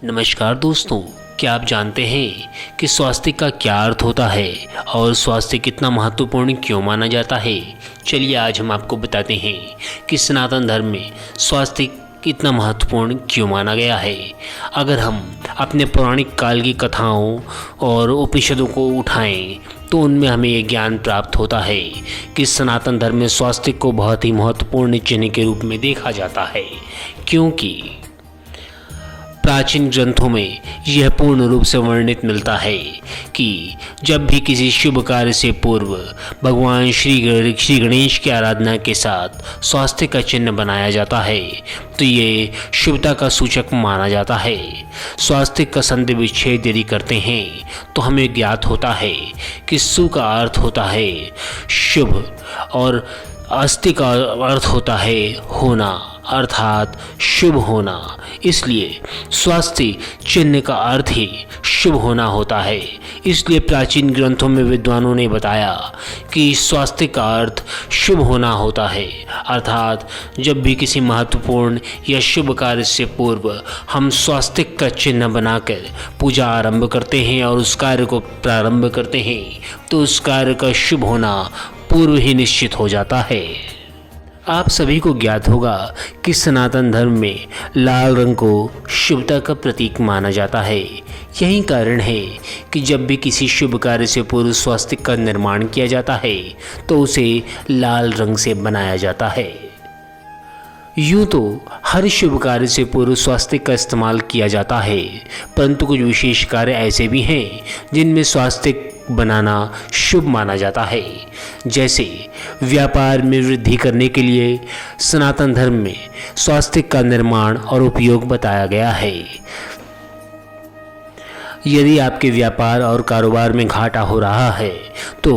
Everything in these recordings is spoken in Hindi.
नमस्कार दोस्तों, क्या आप जानते हैं कि स्वास्थ्य का क्या अर्थ होता है और स्वास्थ्य कितना महत्वपूर्ण क्यों माना जाता है। चलिए आज हम आपको बताते हैं कि सनातन धर्म में स्वास्थ्य कितना महत्वपूर्ण क्यों माना गया है। अगर हम अपने पौराणिक काल की कथाओं और उपनिषदों को उठाएं तो उनमें हमें ये ज्ञान प्राप्त होता है कि सनातन धर्म में स्वास्थ्य को बहुत ही महत्वपूर्ण चिन्ह के रूप में देखा जाता है, क्योंकि प्राचीन ग्रंथों में यह पूर्ण रूप से वर्णित मिलता है कि जब भी किसी शुभ कार्य से पूर्व भगवान श्री गणेश की आराधना के साथ स्वास्थ्य का चिन्ह बनाया जाता है तो ये शुभता का सूचक माना जाता है। स्वास्थ्य का संधि विच्छेद यदि करते हैं तो हमें ज्ञात होता है कि सु का अर्थ होता है शुभ और अस्ति का अर्थ होता है होना, अर्थात शुभ होना। इसलिए स्वास्थ्य चिन्ह का अर्थ ही शुभ होना होता है। इसलिए प्राचीन ग्रंथों में विद्वानों ने बताया कि स्वास्थ्य का अर्थ शुभ होना होता है, अर्थात जब भी किसी महत्वपूर्ण या शुभ कार्य से पूर्व हम स्वास्थ्य का चिन्ह बनाकर पूजा आरंभ करते हैं और उस कार्य को प्रारंभ करते हैं तो उस कार्य का शुभ होना पूर्व ही निश्चित हो जाता है। आप सभी को ज्ञात होगा कि सनातन धर्म में लाल रंग को शुभता का प्रतीक माना जाता है। यही कारण है कि जब भी किसी शुभ कार्य से पूर्व स्वास्तिक का निर्माण किया जाता है तो उसे लाल रंग से बनाया जाता है। यूँ तो हर शुभ कार्य से पूर्व स्वास्तिक का इस्तेमाल किया जाता है, परंतु कुछ विशेष कार्य ऐसे भी हैं जिनमें स्वास्तिक बनाना शुभ माना जाता है। जैसे व्यापार में वृद्धि करने के लिए सनातन धर्म में स्वास्तिक का निर्माण और उपयोग बताया गया है। यदि आपके व्यापार और कारोबार में घाटा हो रहा है तो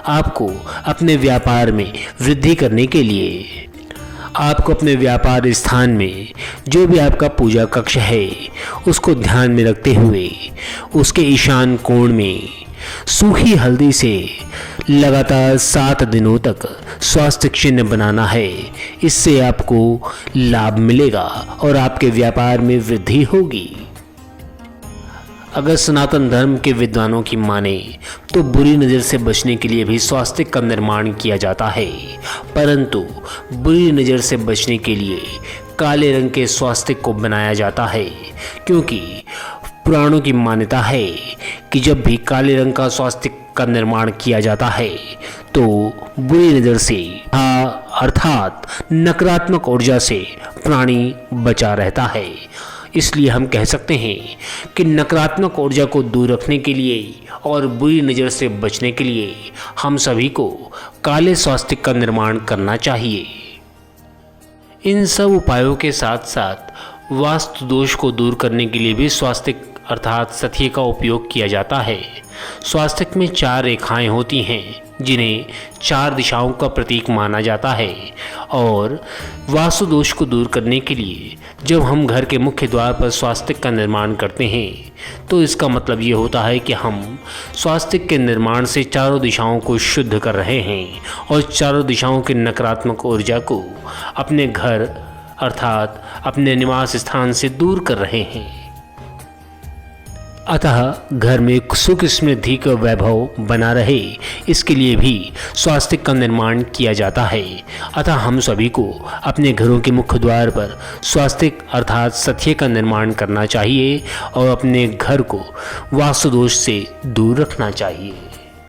आपको अपने व्यापार में वृद्धि करने के लिए आपको अपने व्यापार स्थान में जो भी आपका पूजा कक्ष है उसको ध्यान में रखते हुए उसके ईशान कोण में सूखी हल्दी से लगातार 7 दिनों तक स्वास्थ्य चिन्ह बनाना है। इससे आपको लाभ मिलेगा और आपके व्यापार में वृद्धि होगी। अगर सनातन धर्म के विद्वानों की माने तो बुरी नज़र से बचने के लिए भी स्वास्तिक का निर्माण किया जाता है, परंतु बुरी नज़र से बचने के लिए काले रंग के स्वास्तिक को बनाया जाता है, क्योंकि पुराणों की मान्यता है कि जब भी काले रंग का स्वास्तिक का निर्माण किया जाता है तो बुरी नज़र से अर्थात नकारात्मक ऊर्जा से प्राणी बचा रहता है। इसलिए हम कह सकते हैं कि नकारात्मक ऊर्जा को दूर रखने के लिए और बुरी नज़र से बचने के लिए हम सभी को काले स्वास्तिक का निर्माण करना चाहिए। इन सब उपायों के साथ साथ वास्तु दोष को दूर करने के लिए भी स्वास्तिक अर्थात सथिये का उपयोग किया जाता है। स्वास्तिक में 4 रेखाएं होती हैं जिन्हें 4 दिशाओं का प्रतीक माना जाता है, और वास्तु दोष को दूर करने के लिए जब हम घर के मुख्य द्वार पर स्वास्तिक का निर्माण करते हैं तो इसका मतलब ये होता है कि हम स्वास्तिक के निर्माण से चारों दिशाओं को शुद्ध कर रहे हैं और चारों दिशाओं की नकारात्मक ऊर्जा को अपने घर अर्थात अपने निवास स्थान से दूर कर रहे हैं। अतः घर में सुख समृद्धि का वैभव बना रहे इसके लिए भी स्वास्तिक का निर्माण किया जाता है। अतः हम सभी को अपने घरों के मुख्य द्वार पर स्वास्तिक अर्थात सथिये का निर्माण करना चाहिए और अपने घर को वास्तु दोष से दूर रखना चाहिए।